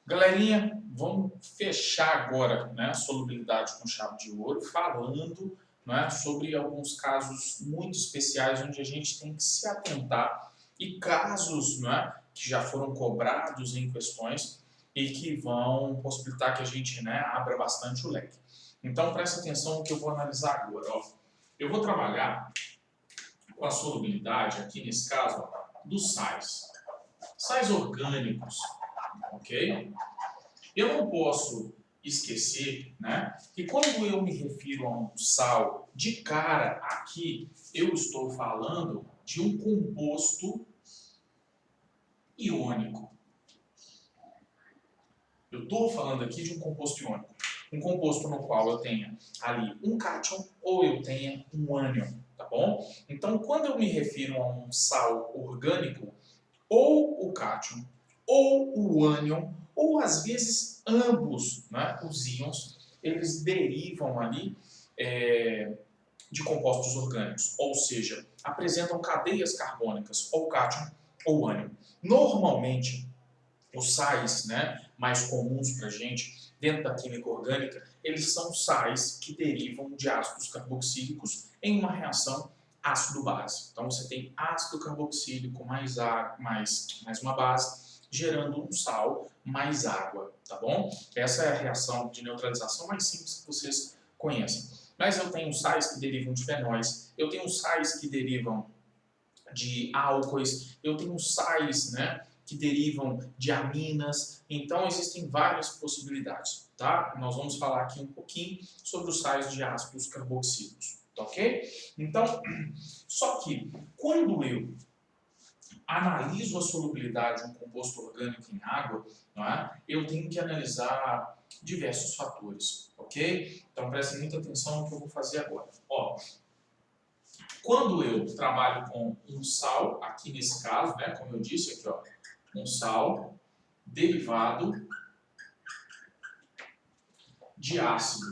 Galerinha, vamos fechar agora, né, a solubilidade com chave de ouro, falando, né, sobre alguns casos muito especiais onde a gente tem que se atentar e casos, né, que já foram cobrados em questões e que vão possibilitar que a gente, né, abra bastante o leque. Então presta atenção no que eu vou analisar agora. Ó. Eu vou trabalhar com a solubilidade, aqui nesse caso, ó, dos sais. Sais orgânicos, ok? Eu não posso esquecer, né, que quando eu me refiro a um sal, de cara aqui, eu estou falando de um composto iônico. Eu estou falando aqui de um composto iônico. Um composto no qual eu tenha ali um cátion ou eu tenha um ânion, tá bom? Então, quando eu me refiro a um sal orgânico, ou o cátion ou o ânion, ou às vezes ambos, né, os íons, eles derivam ali de compostos orgânicos, ou seja, apresentam cadeias carbônicas, ou cátion ou ânion. Normalmente, os sais, né, mais comuns para a gente, dentro da química orgânica, eles são sais que derivam de ácidos carboxílicos em uma reação ácido-base. Então você tem ácido carboxílico mais uma base, gerando um sal mais água, tá bom? Essa é a reação de neutralização mais simples que vocês conhecem. Mas eu tenho sais que derivam de fenóis, eu tenho sais que derivam de álcoois, eu tenho sais, né, que derivam de aminas, então existem várias possibilidades, tá? Nós vamos falar aqui um pouquinho sobre os sais de ácidos carboxílicos, tá ok? Então, só que quando eu analiso a solubilidade de um composto orgânico em água, não é? Eu tenho que analisar diversos fatores, ok? Então prestem muita atenção no que eu vou fazer agora. Ó, quando eu trabalho com um sal, aqui nesse caso, né, como eu disse aqui, ó, um sal derivado de ácido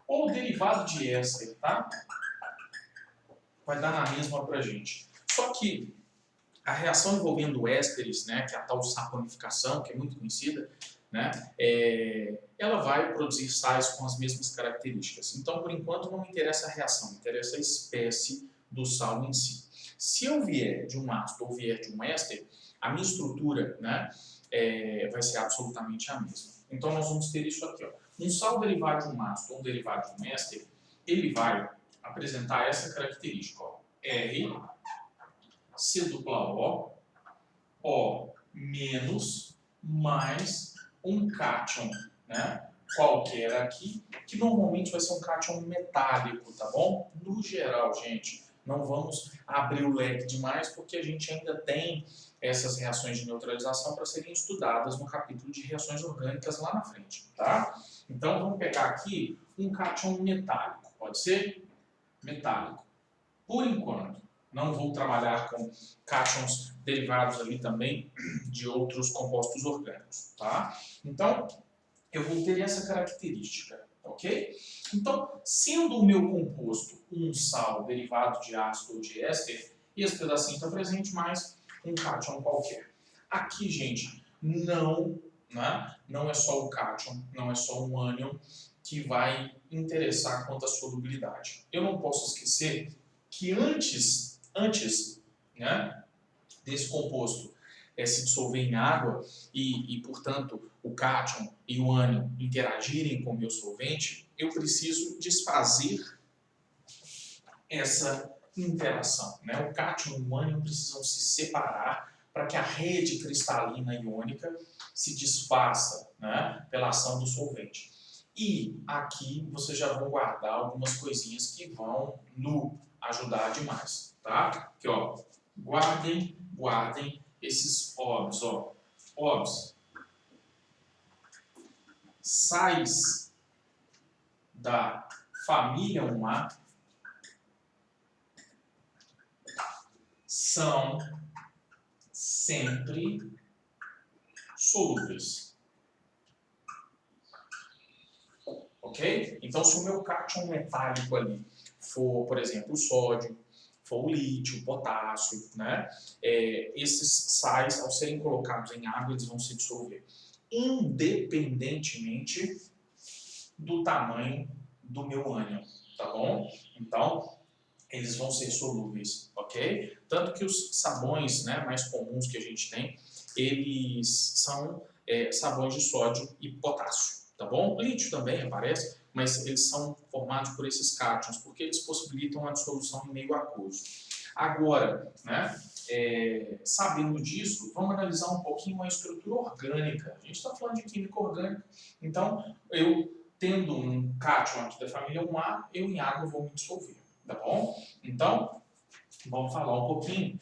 ou derivado de éster, tá? Vai dar na mesma pra gente. Só que a reação envolvendo ésteres, né, que é a tal saponificação, que é muito conhecida, né, ela vai produzir sais com as mesmas características. Então, por enquanto, não me interessa a reação, me interessa a espécie do sal em si. Se eu vier de um ácido ou vier de um éster, a minha estrutura, né, vai ser absolutamente a mesma. Então, nós vamos ter isso aqui. Ó. Um sal derivado de um ácido ou derivado de um éster, ele vai apresentar essa característica. Ó. R, C dupla O menos, mais um cátion, né? Qualquer aqui, que normalmente vai ser um cátion metálico, tá bom? No geral, gente, não vamos abrir o leque demais, porque a gente ainda tem essas reações de neutralização para serem estudadas no capítulo de reações orgânicas lá na frente, tá? Então, vamos pegar aqui um cátion metálico, pode ser? Metálico. Por enquanto, não vou trabalhar com cátions derivados ali também de outros compostos orgânicos, tá? Então, eu vou ter essa característica, ok? Então, sendo o meu composto um sal derivado de ácido ou de éster, esse pedacinho está presente, mais um cátion qualquer. Aqui, gente, não é só o cátion, não é só um ânion que vai interessar quanto à solubilidade. Eu não posso esquecer que antes né, desse composto se dissolver em água portanto, o cátion e o ânion interagirem com o meu solvente, eu preciso desfazer essa interação. Né? O cátion e o ânion precisam se separar para que a rede cristalina iônica se desfaça, né, pela ação do solvente. E aqui vocês já vão guardar algumas coisinhas que vão ajudar demais, tá? Aqui, ó, guardem esses OBs, ó. OBs, sais da família 1A são sempre solúveis. Ok? Então, se o meu cátion metálico ali for, por exemplo, o sódio, for o lítio, o potássio, né? Esses sais, ao serem colocados em água, eles vão se dissolver, independentemente do tamanho do meu ânion, tá bom? Então, eles vão ser solúveis, ok? Tanto que os sabões, né, mais comuns que a gente tem, eles são sabões de sódio e potássio, tá bom? Lítio também aparece, mas eles são formados por esses cátions, porque eles possibilitam a dissolução em meio aquoso. Agora, né, sabendo disso, vamos analisar um pouquinho a estrutura orgânica. A gente está falando de química orgânica, então eu, tendo um cátion aqui da família 1A, eu em água vou me dissolver, tá bom? Então, vamos falar um pouquinho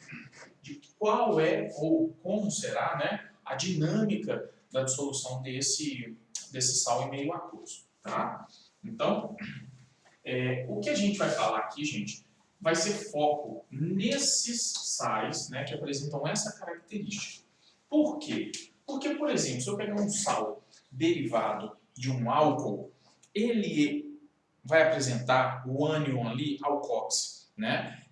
de qual é ou como será, né, a dinâmica da dissolução desse sal em meio aquoso, tá? Então, o que a gente vai falar aqui, gente, vai ser foco nesses sais, né, que apresentam essa característica. Por quê? Porque, por exemplo, se eu pegar um sal derivado de um álcool, ele vai apresentar o ânion ali, alcoxi, né,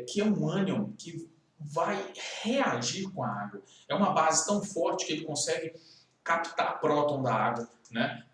que é um ânion que vai reagir com a água. É uma base tão forte que ele consegue captar próton da água, né,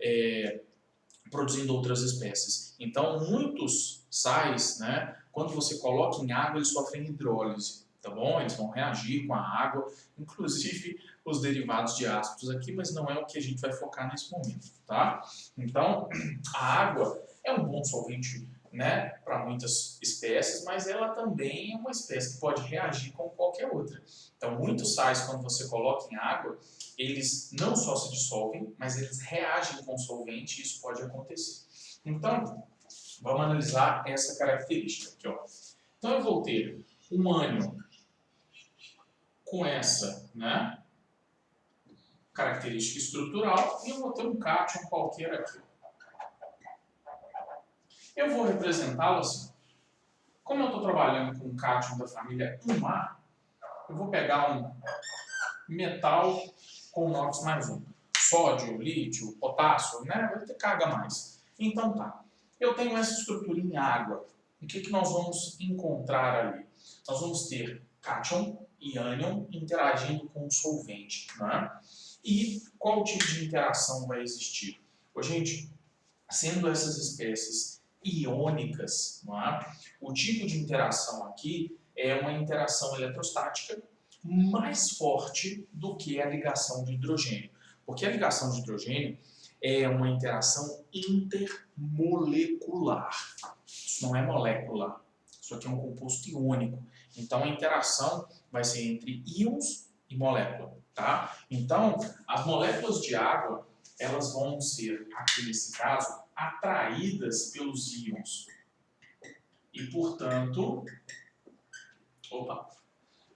produzindo outras espécies. Então, muitos sais, né, quando você coloca em água, eles sofrem hidrólise, tá bom? Eles vão reagir com a água, inclusive os derivados de ácidos aqui, mas não é o que a gente vai focar nesse momento, tá? Então, a água é um bom solvente, né, para muitas espécies, mas ela também é uma espécie que pode reagir com qualquer outra. Então, muitos sais, quando você coloca em água, eles não só se dissolvem, mas eles reagem com o solvente e isso pode acontecer. Então, vamos analisar essa característica aqui, ó. Então, eu vou ter um ânion com essa, né, característica estrutural e eu vou ter um cátion qualquer aqui. Eu vou representá-lo assim. Como eu estou trabalhando com um cátion da família 1A, eu vou pegar um metal com NOx mais um. Sódio, lítio, potássio, né? Vai ter carga a mais. Então tá. Eu tenho essa estrutura em água. O que nós vamos encontrar ali? Nós vamos ter cátion e ânion interagindo com o solvente, né? E qual tipo de interação vai existir? Gente, sendo essas espécies iônicas, não é? O tipo de interação aqui é uma interação eletrostática mais forte do que a ligação de hidrogênio. Porque a ligação de hidrogênio é uma interação intermolecular. Isso não é molecular. Isso aqui é um composto iônico. Então a interação vai ser entre íons e molécula, tá? Então, as moléculas de água, elas vão ser, aqui nesse caso, atraídas pelos íons. E, portanto,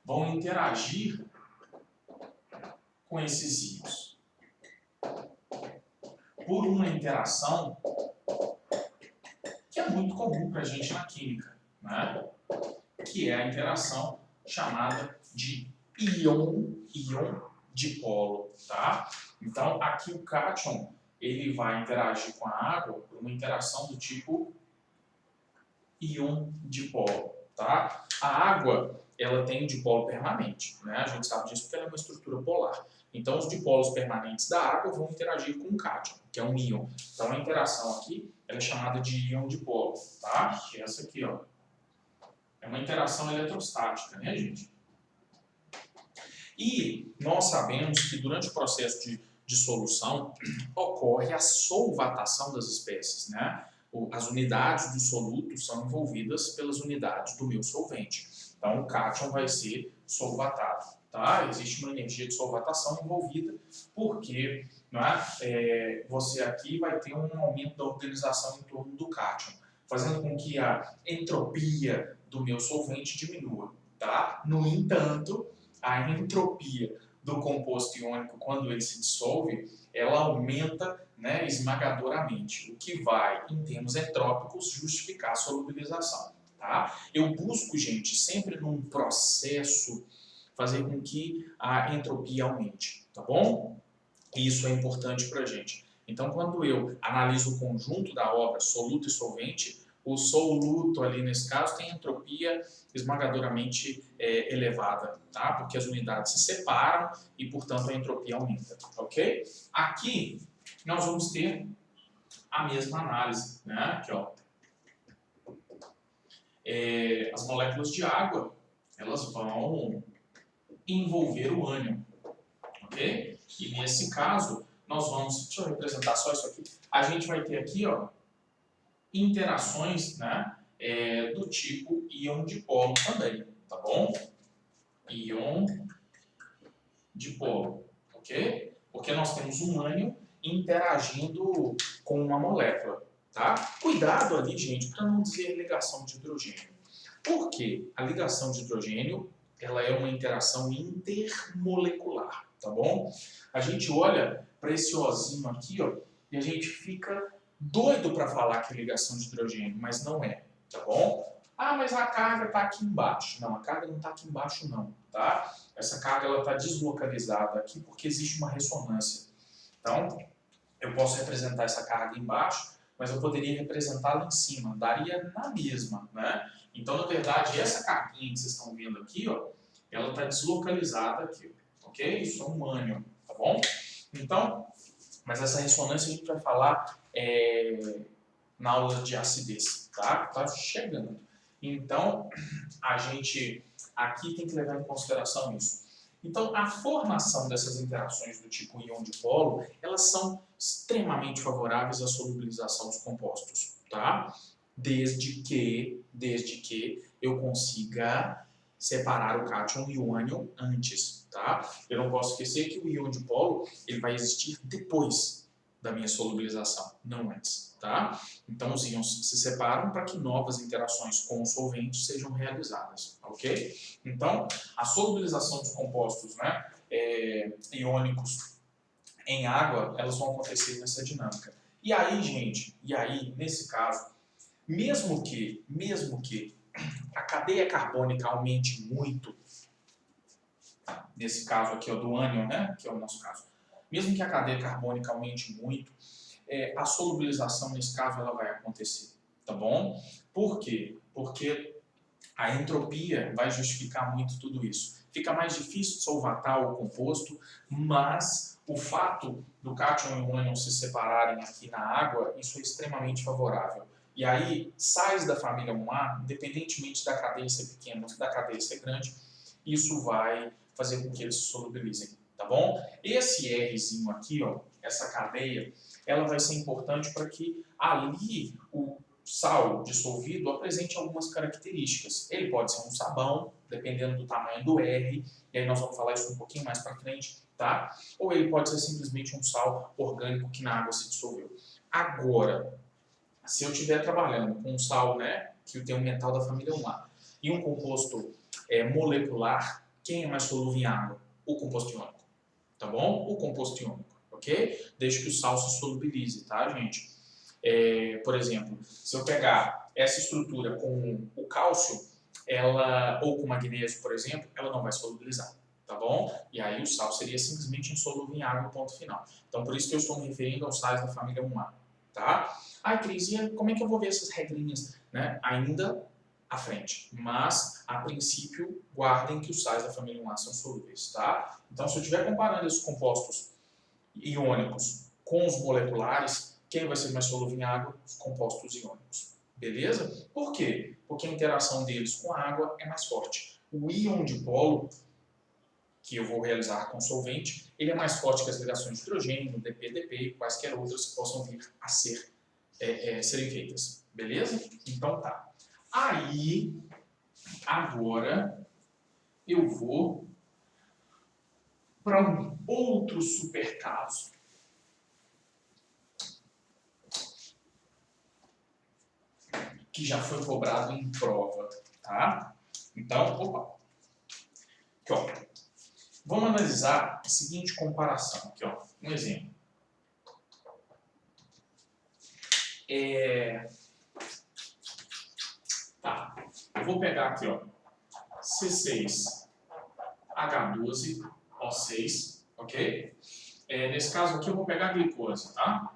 vão interagir com esses íons. Por uma interação que é muito comum para a gente na química, né? Que é a interação chamada de íon-dipolo, tá? Então, aqui o cátion, ele vai interagir com a água por uma interação do tipo íon-dipolo, tá? A água, ela tem um dipolo permanente, né? A gente sabe disso porque ela é uma estrutura polar. Então, os dipolos permanentes da água vão interagir com o cátion, que é um íon. Então, a interação aqui ela é chamada de íon-dipolo, tá? Que é essa aqui, ó. É uma interação eletrostática, né, gente? E nós sabemos que durante o processo de dissolução ocorre a solvatação das espécies, né? As unidades do soluto são envolvidas pelas unidades do meu solvente. Então, o cátion vai ser solvatado, tá? Existe uma energia de solvatação envolvida, porque você aqui vai ter um aumento da organização em torno do cátion, fazendo com que a entropia do meu solvente diminua, tá? No entanto, a entropia do composto iônico, quando ele se dissolve, ela aumenta, né, esmagadoramente, o que vai, em termos entrópicos, justificar a solubilização. Tá? Eu busco, gente, sempre num processo, fazer com que a entropia aumente, tá bom? Isso é importante para a gente. Então, quando eu analiso o conjunto da obra, soluto e solvente, o soluto ali nesse caso tem entropia esmagadoramente elevada, tá? Porque as unidades se separam e, portanto, a entropia aumenta, ok? Aqui nós vamos ter a mesma análise, né? Aqui, ó. As moléculas de água, elas vão envolver o ânion, ok? E nesse caso, nós vamos, deixa eu representar só isso aqui, a gente vai ter aqui, ó, interações, né, do tipo íon dipolo também, tá bom? Íon dipolo, ok? Porque nós temos um ânion interagindo com uma molécula, tá? Cuidado ali, gente, para não dizer ligação de hidrogênio. Por quê? A ligação de hidrogênio, ela é uma interação intermolecular, tá bom? A gente olha para esse Ozinho aqui, ó, e a gente fica doido para falar que é ligação de hidrogênio, mas não é, tá bom? Ah, mas a carga está aqui embaixo. Não, a carga não está aqui embaixo não, tá? Essa carga ela está deslocalizada aqui porque existe uma ressonância. Então, eu posso representar essa carga embaixo, mas eu poderia representá-la em cima, daria na mesma, né? Então, na verdade, essa carguinha que vocês estão vendo aqui, ó, ela está deslocalizada aqui, ok? Isso é um ânion, tá bom? Então, mas essa ressonância a gente vai falar na aula de acidez, tá? Tá chegando. Então, a gente aqui tem que levar em consideração isso. Então, a formação dessas interações do tipo íon dipolo, elas são extremamente favoráveis à solubilização dos compostos, tá? Desde que eu consiga separar o cátion e o ânion antes, tá? Eu não posso esquecer que o íon dipolo, ele vai existir depois da minha solubilização, não antes, tá? Então, os íons se separam para que novas interações com o solvente sejam realizadas, ok? Então, a solubilização dos compostos, né, iônicos em água, elas vão acontecer nessa dinâmica. E aí, gente, nesse caso, mesmo que a cadeia carbônica aumente muito, nesse caso aqui, ó, do ânion, né, que é o nosso caso, mesmo que a cadeia carbônica aumente muito, a solubilização, nesse caso, ela vai acontecer, tá bom? Por quê? Porque a entropia vai justificar muito tudo isso. Fica mais difícil de solvatar o composto, mas o fato do cátion e o ânion se separarem aqui na água, isso é extremamente favorável. E aí, sais da família 1A, independentemente da cadeia ser pequena ou da cadeia ser grande, isso vai fazer com que eles se solubilizem, tá bom? Esse Rzinho aqui, ó, essa cadeia, ela vai ser importante para que ali o sal dissolvido apresente algumas características. Ele pode ser um sabão, dependendo do tamanho do R, e aí nós vamos falar isso um pouquinho mais para frente, tá? Ou ele pode ser simplesmente um sal orgânico que na água se dissolveu. Agora, se eu estiver trabalhando com um sal, né, que tem um metal da família 1A, e um composto molecular, quem é mais solúvel em água? O composto iônico, tá bom? O composto iônico, ok? Desde que o sal se solubilize, tá, gente? Por exemplo, se eu pegar essa estrutura com o cálcio, ou com o magnésio, por exemplo, ela não vai solubilizar, tá bom? E aí o sal seria simplesmente insolúvel em água, ponto final. Então, por isso que eu estou me referindo aos sais da família 1A, tá? Ah, Cris, e como é que eu vou ver essas regrinhas, né? Ainda à frente, mas, a princípio, guardem que os sais da família 1A são solúveis, tá? Então, se eu estiver comparando esses compostos iônicos com os moleculares, quem vai ser mais solúvel em água? Os compostos iônicos. Beleza? Por quê? Porque a interação deles com a água é mais forte. O íon dipolo, que eu vou realizar com solvente, ele é mais forte que as ligações de hidrogênio, DP e quaisquer outras que possam vir a serem feitas. Beleza? Então tá. Aí, agora, eu vou para um outro super caso. Que já foi cobrado em prova, tá? Então, opa. Aqui, ó. Vamos analisar a seguinte comparação. Aqui, ó. Um exemplo. Tá. Eu vou pegar aqui, ó. C6H12O6, ok? Nesse caso aqui eu vou pegar a glicose, tá?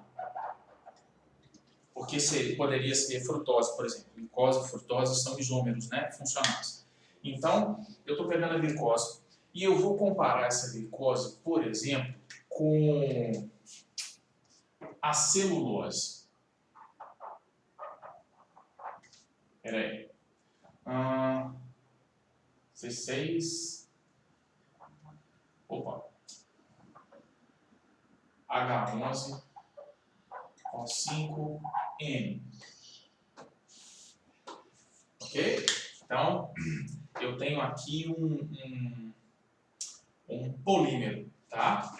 Porque poderia ser frutose, por exemplo. Glicose e frutose são isômeros, né, funcionais. Então, eu estou pegando a glicose e eu vou comparar essa glicose, por exemplo, com a celulose. Espera aí. C6. Opa. H11. O5N. Ok? Então, eu tenho aqui um polímero, tá?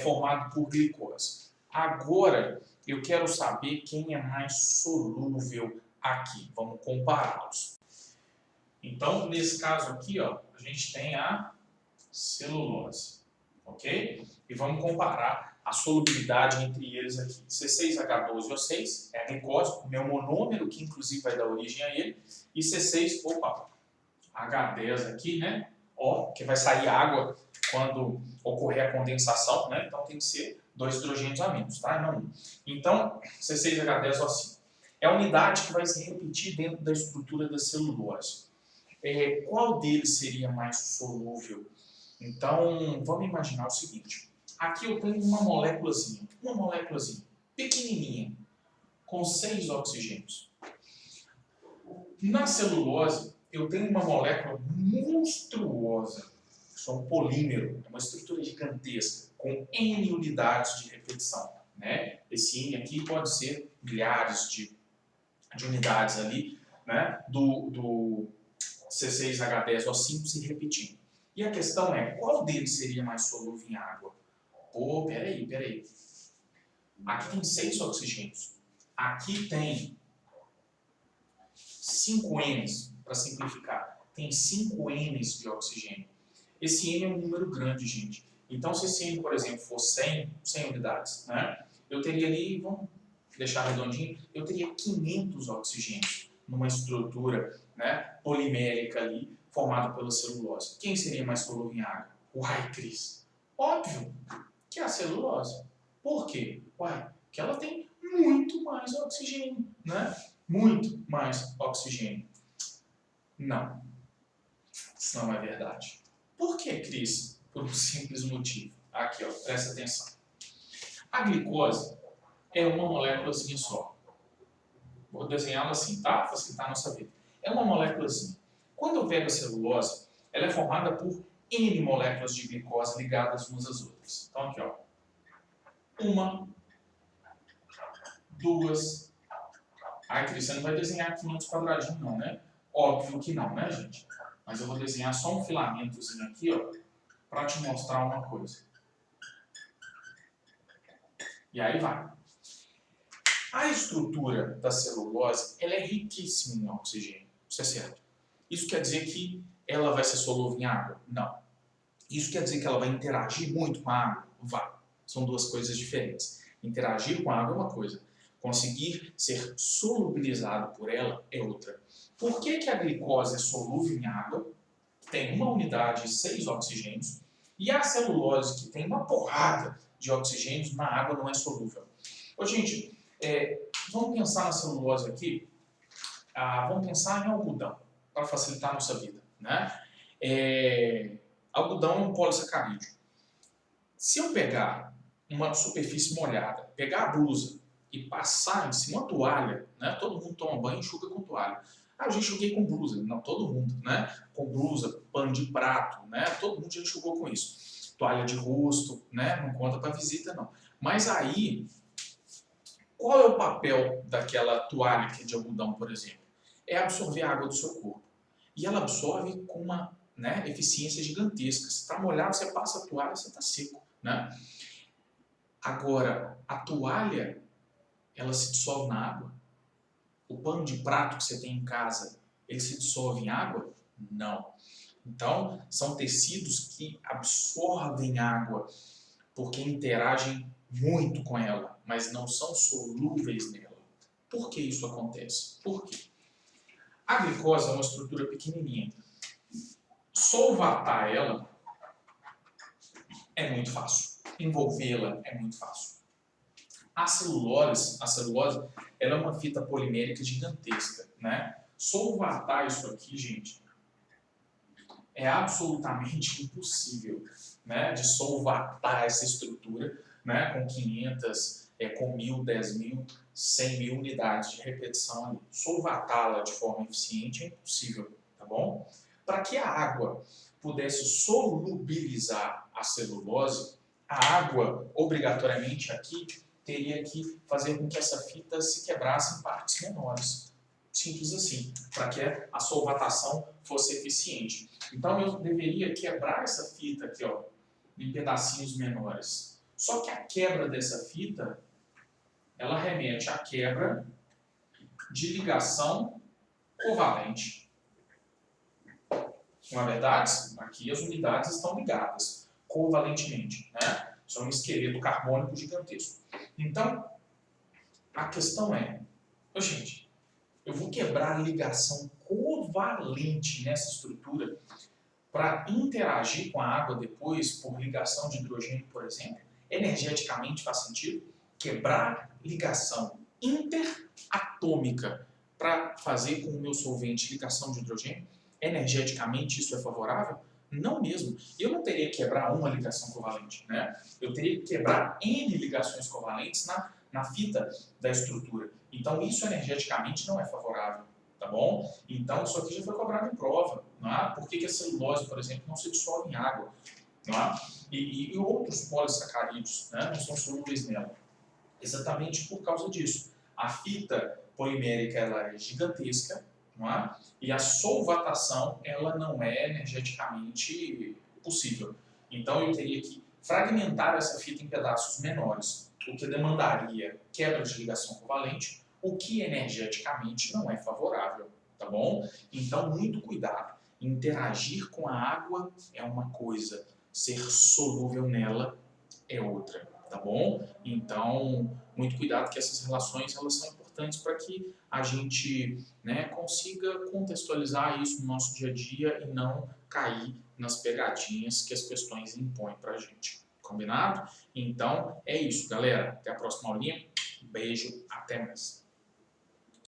Formado por glicose. Agora, eu quero saber quem é mais solúvel aqui. Vamos compará-los. Então, nesse caso aqui, ó, a gente tem a celulose, ok? E vamos comparar a solubilidade entre eles aqui. C6H12O6 é a glicose, o meu monômero, que inclusive vai dar origem a ele, e C6, opa, H10 aqui, né? Ó, que vai sair água quando ocorrer a condensação, né? Então tem que ser 2 hidrogênios a menos, tá? Não 1. Então, C6H10O5 é a unidade que vai se repetir dentro da estrutura da celulose. Qual deles seria mais solúvel? Então, vamos imaginar o seguinte. Aqui eu tenho uma moléculazinha pequenininha, com 6 oxigênios. Na celulose, eu tenho uma molécula monstruosa, que é um polímero, é uma estrutura gigantesca, com N unidades de repetição, né? Esse N aqui pode ser milhares de unidades ali, né? do C6H10O5 se repetindo. E a questão é, qual deles seria mais solúvel em água? Pô, peraí. Aqui tem 6 oxigênios. Aqui tem 5 N's, para simplificar. Tem 5 N's de oxigênio. Esse N é um número grande, gente. Então, se esse N, por exemplo, for 100 unidades, né? Eu teria ali, vamos deixar redondinho, eu teria 500 oxigênios numa estrutura, né, polimérica ali, formada pela celulose. Quem seria mais solúvel em água? Uai, Cris, óbvio que é a celulose. Por quê? Uai, porque ela tem muito mais oxigênio, né? Muito mais oxigênio. Não, isso não é verdade. Por que, Cris? Por um simples motivo. Aqui, ó, presta atenção. A glicose é uma moléculazinha só. Vou desenhá-la assim, tá? Facilitar a nossa vida. É uma moléculazinha. Quando eu pego a celulose, ela é formada por N moléculas de glicose ligadas umas às outras. Então, aqui, ó. 1, 2. Ai, Cris, você não vai desenhar 500 quadradinhos, não, né? Óbvio que não, né, gente? Mas eu vou desenhar só um filamentozinho aqui, ó, para te mostrar uma coisa. E aí vai. A estrutura da celulose, ela é riquíssima em oxigênio, isso é certo. Isso quer dizer que ela vai ser solúvel em água? Não. Isso quer dizer que ela vai interagir muito com a água? Vai. São duas coisas diferentes. Interagir com a água é uma coisa. Conseguir ser solubilizado por ela é outra. Por que a glicose é solúvel em água, tem uma unidade de 6 oxigênios, e a celulose, que tem uma porrada de oxigênios, na água não é solúvel? Ô, gente, vamos pensar na celulose aqui, vamos pensar em algodão, para facilitar a nossa vida, né? Algodão é um polissacarídeo. Se eu pegar uma superfície molhada, pegar a blusa e passar em cima uma toalha, né? Todo mundo toma banho e enxuga com toalha. Eu já enxuguei com blusa, não todo mundo, né? Com blusa, pano de prato, né? Todo mundo já enxugou com isso. Toalha de rosto, né? Não conta para visita, não. Mas aí, qual é o papel daquela toalha que é de algodão, por exemplo? É absorver a água do seu corpo. E ela absorve com uma, né, eficiência gigantesca. Se está molhado, você passa a toalha, você está seco, né? Agora, a toalha, ela se dissolve na água? O pano de prato que você tem em casa, ele se dissolve em água? Não. Então, são tecidos que absorvem água, porque interagem muito com ela, mas não são solúveis nela. Por que isso acontece? Por quê? A glicose é uma estrutura pequenininha. Solvatar ela é muito fácil. Envolvê-la é muito fácil. A celulose, ela é uma fita polimérica gigantesca, né? Solvatar isso aqui, gente, é absolutamente impossível, né? De solvatar essa estrutura, né? Com 500, com 1.000, 10.000, 100.000 unidades de repetição ali. Solvatá-la de forma eficiente é impossível, tá bom? Para que a água pudesse solubilizar a celulose, a água, obrigatoriamente aqui, teria que fazer com que essa fita se quebrasse em partes menores. Simples assim, para que a solvatação fosse eficiente. Então eu deveria quebrar essa fita aqui, ó, em pedacinhos menores. Só que a quebra dessa fita, ela remete à quebra de ligação covalente. Não é verdade? Aqui as unidades estão ligadas covalentemente, né? Isso é um esqueleto carbônico gigantesco. Então, a questão é, gente, eu vou quebrar a ligação covalente nessa estrutura para interagir com a água depois por ligação de hidrogênio, por exemplo. Energeticamente faz sentido quebrar ligação interatômica para fazer com o meu solvente ligação de hidrogênio. Energeticamente isso é favorável? Não mesmo. Eu não teria que quebrar uma ligação covalente, né? Eu teria que quebrar N ligações covalentes na fita da estrutura. Então isso energeticamente não é favorável, tá bom? Então isso aqui já foi cobrado em prova, não é? Por que a celulose, por exemplo, não se dissolve em água, não é? E outros polissacarídeos, né, não são solúveis nela. Exatamente por causa disso. A fita polimérica ela é gigantesca, não é? E a solvatação ela não é energeticamente possível. Então eu teria que fragmentar essa fita em pedaços menores, o que demandaria quebra de ligação covalente, o que energeticamente não é favorável, tá bom? Então muito cuidado. Interagir com a água é uma coisa, ser solúvel nela é outra, tá bom? Então, muito cuidado que essas relações elas são importantes para que a gente, né, consiga contextualizar isso no nosso dia a dia e não cair nas pegadinhas que as questões impõem para a gente. Combinado? Então, é isso, galera. Até a próxima aulinha. Beijo, até mais.